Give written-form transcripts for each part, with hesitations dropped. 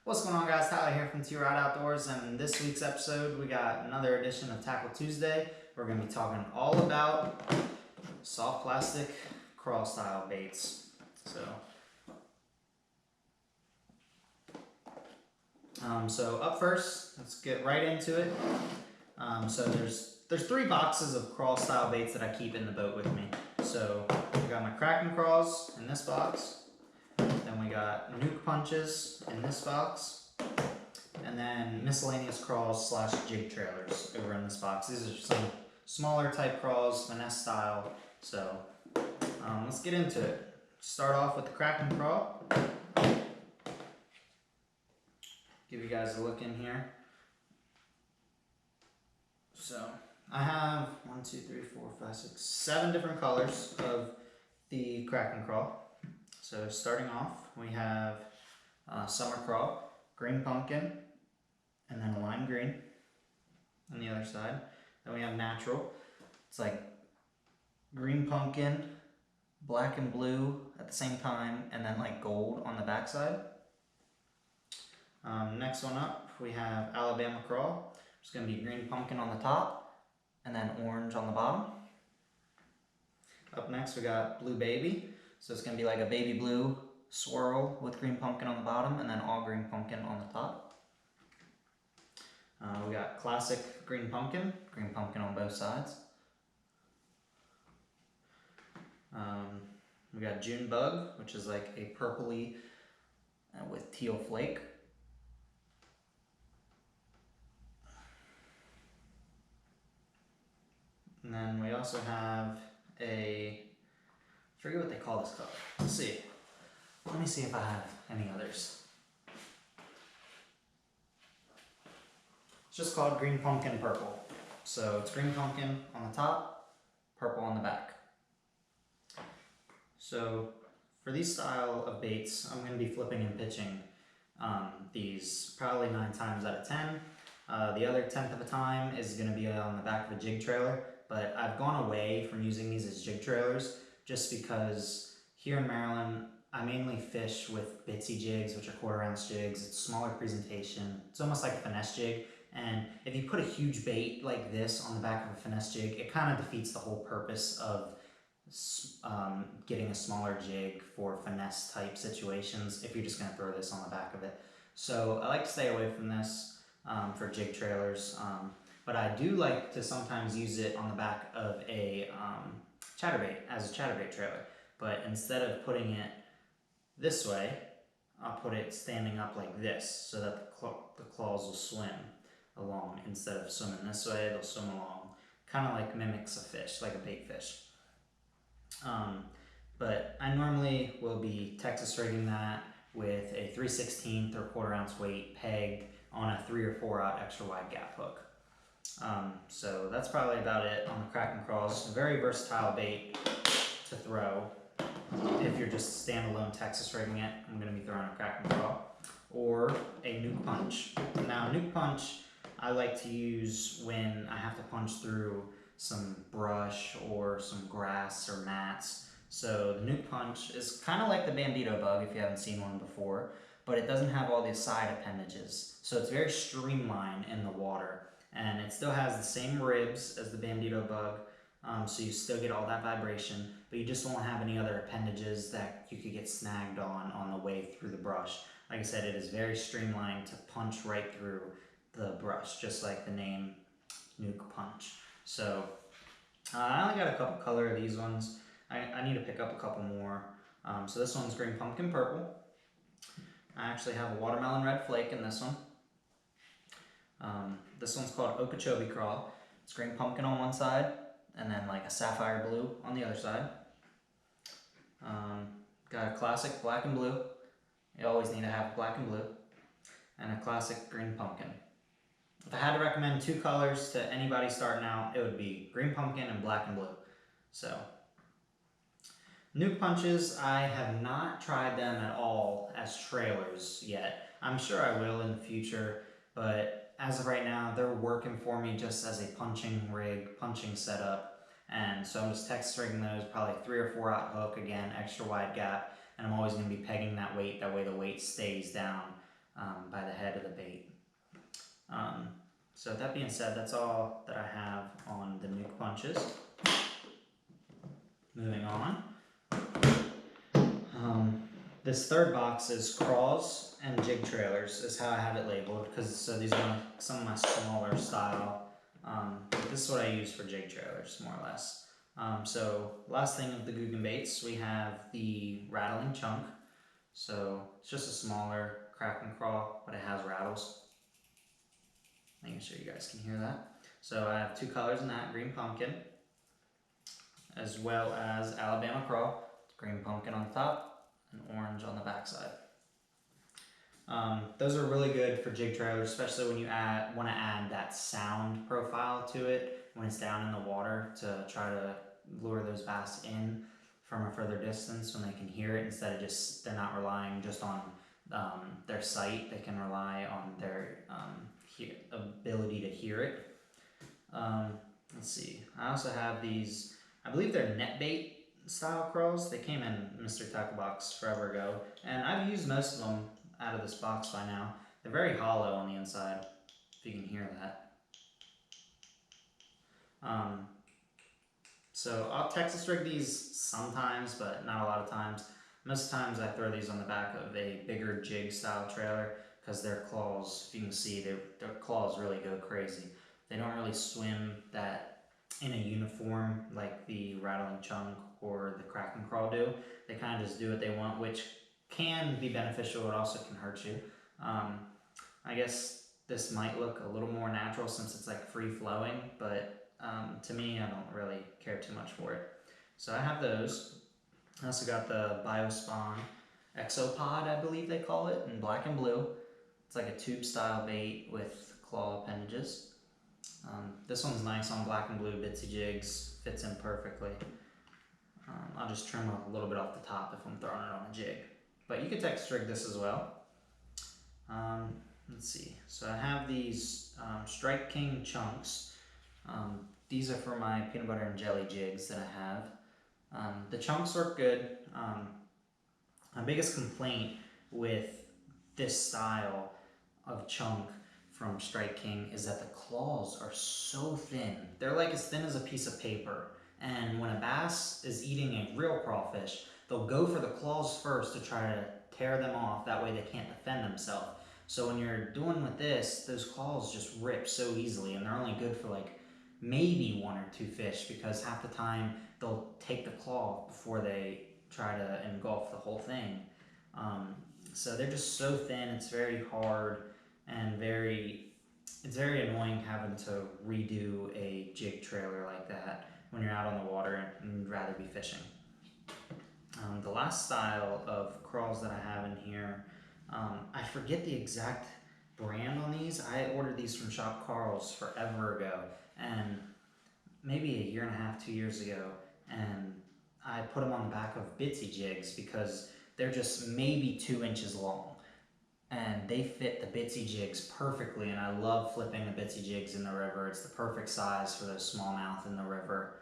What's going on, guys? Tyler here from T-Rod Outdoors, and in this week's episode we got another edition of Tackle Tuesday. We're going to be talking all about soft plastic crawl style baits. So up first, let's get right into it. So there's three boxes of crawl style baits that I keep in the boat with me. So I got my Kraken Craws in this box. Then we got nuke punches in this box, and then miscellaneous craws / jig trailers over in this box. These are some smaller type craws, finesse style. So let's get into it. Start off with the Kraken Craw. Give you guys a look in here. So I have 7 different colors of the Kraken Craw. So starting off, we have Summer Craw, Green Pumpkin, and then a Lime Green on the other side. Then we have Natural. It's like Green Pumpkin, Black and Blue at the same time, and then like gold on the back side. Next one up, we have Alabama Craw. It's going to be Green Pumpkin on the top, and then orange on the bottom. Up next, we got Blue Baby. So it's going to be like a baby blue swirl with green pumpkin on the bottom and then all green pumpkin on the top. We got classic green pumpkin on both sides. We got June Bug, which is like a purpley with teal flake. And then we also have I forget what they call this color. Let's see. Let me see if I have any others. It's just called Green Pumpkin Purple. So it's green pumpkin on the top, purple on the back. So for these style of baits, I'm going to be flipping and pitching these probably 9 times out of 10. The other 10th of a time is going to be on the back of a jig trailer, but I've gone away from using these as jig trailers just because here in Maryland, I mainly fish with bitsy jigs, which are 1/4 ounce jigs. It's smaller presentation. It's almost like a finesse jig. And if you put a huge bait like this on the back of a finesse jig, it kind of defeats the whole purpose of getting a smaller jig for finesse type situations if you're just going to throw this on the back of it. So I like to stay away from this for jig trailers. But I do like to sometimes use it on the back of a chatterbait as a chatterbait trailer, but instead of putting it this way, I'll put it standing up like this so that the claws will swim along. Instead of swimming this way, they'll swim along, kind of like mimics a fish, like a bait fish. But I normally will be Texas rigging that with a 3/16 or 1/4 ounce weight pegged on a 3 or 4/0 extra wide gap hook. So that's probably about it on the Kraken Craws. A very versatile bait to throw if you're just standalone Texas rigging it. I'm going to be throwing a Kraken Craw or a nuke punch. Now nuke punch I like to use when I have to punch through some brush or some grass or mats. So the nuke punch is kind of like the Bandito bug if you haven't seen one before, but it doesn't have all these side appendages. So it's very streamlined in the water. And it still has the same ribs as the Bandito bug, so you still get all that vibration, but you just won't have any other appendages that you could get snagged on the way through the brush. Like I said, it is very streamlined to punch right through the brush, just like the name Nuke Punch. So I only got a couple color of these ones. I need to pick up a couple more. So this one's Green Pumpkin Purple. I actually have a Watermelon Red Flake in this one. This one's called Okeechobee Craw. It's green pumpkin on one side, and then like a sapphire blue on the other side. Got a classic black and blue. You always need to have black and blue. And a classic green pumpkin if I had to recommend two colors to anybody starting out, it would be green pumpkin and black and blue. So, nuke punches, I have not tried them at all as trailers yet. I'm sure I will in the future, but as of right now, they're working for me just as a punching rig, punching setup. And so I'm just Texas rigging those, probably 3 or 4 aught hook, again, extra wide gap. And I'm always going to be pegging that weight, that way the weight stays down by the head of the bait. So that being said, that's all that I have on the nuke punches. Moving on. This third box is craws and jig trailers is how I have it labeled, because so these are some of my smaller style. This is what I use for jig trailers, more or less. So last thing of the Guggen baits, we have the rattling chunk. So it's just a smaller crack and crawl, but it has rattles. Making sure you guys can hear that. So I have two colors in that, green pumpkin, as well as Alabama craw, green pumpkin on the top, and orange on the backside. Those are really good for jig trailers, especially when you want to add that sound profile to it when it's down in the water, to try to lure those bass in from a further distance when they can hear it, instead of just, they're not relying just on their sight, they can rely on their ability to hear it. Let's see, I also have these, I believe they're net bait style craws. They came in Mr. Tackle Box forever ago, and I've used most of them out of this box by now. They're very hollow on the inside, if you can hear that. So I'll Texas rig these sometimes, but not a lot of times. Most times I throw these on the back of a bigger jig style trailer, because their claws, if you can see, their claws really go crazy. They don't really swim that in a uniform like the rattling chunk or the crack and crawl do. They kind of just do what they want, which can be beneficial, it also can hurt you. I guess this might look a little more natural since it's like free flowing, but to me, I don't really care too much for it. So I have those. I also got the Biospawn Exopod, I believe they call it, in black and blue. It's like a tube style bait with claw appendages. This one's nice on black and blue bitsy jigs, fits in perfectly. I'll just trim a little bit off the top if I'm throwing it on a jig. But you can Texas rig this as well. Let's see, so I have these Strike King chunks. These are for my peanut butter and jelly jigs that I have. The chunks work good. My biggest complaint with this style of chunk from Strike King is that the claws are so thin. They're like as thin as a piece of paper. And when a bass is eating a real crawfish, they'll go for the claws first to try to tear them off. That way they can't defend themselves. So when you're doing with this, those claws just rip so easily, and they're only good for like maybe 1 or 2 fish, because half the time they'll take the claw before they try to engulf the whole thing. So they're just so thin, it's very hard and it's very annoying having to redo a jig trailer like that when you're out on the water and you'd rather be fishing. The last style of crawls that I have in here, I forget the exact brand on these. I ordered these from Shop Carl's forever ago, and maybe 1.5 to 2 years ago, and I put them on the back of bitsy jigs because they're just maybe 2 inches long, and they fit the bitsy jigs perfectly, and I love flipping the bitsy jigs in the river. It's the perfect size for those smallmouth in the river.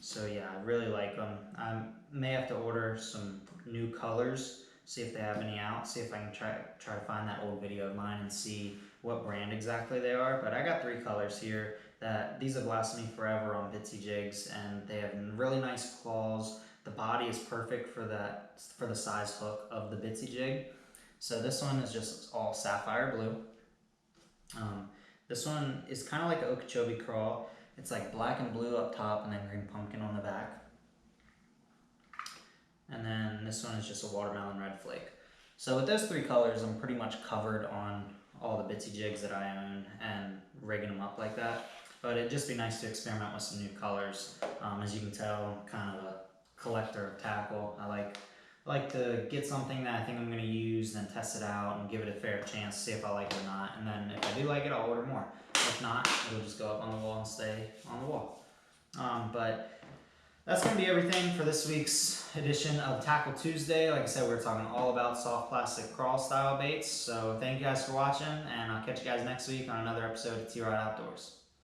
So yeah, I really like them. I may have to order some new colors, see if they have any out, see if I can try to find that old video of mine and see what brand exactly they are. But I got 3 colors here that these have lasted me forever on bitsy jigs, and they have really nice claws. The body is perfect for the size hook of the bitsy jig. So this one is just all sapphire blue. This one is kind of like an Okeechobee craw. It's like black and blue up top and then green pumpkin on the back. And then this one is just a watermelon red flake. So with those 3 colors, I'm pretty much covered on all the bitsy jigs that I own and rigging them up like that. But it'd just be nice to experiment with some new colors. As you can tell, I'm kind of a collector of tackle. I like like to get something that I think I'm going to use, then test it out and give it a fair chance, see if I like it or not. And then if I do like it, I'll order more. If not, it'll just go up on the wall and stay on the wall. But that's going to be everything for this week's edition of Tackle Tuesday. Like I said, we're talking all about soft plastic crawl style baits. So thank you guys for watching, and I'll catch you guys next week on another episode of T-Rod Outdoors.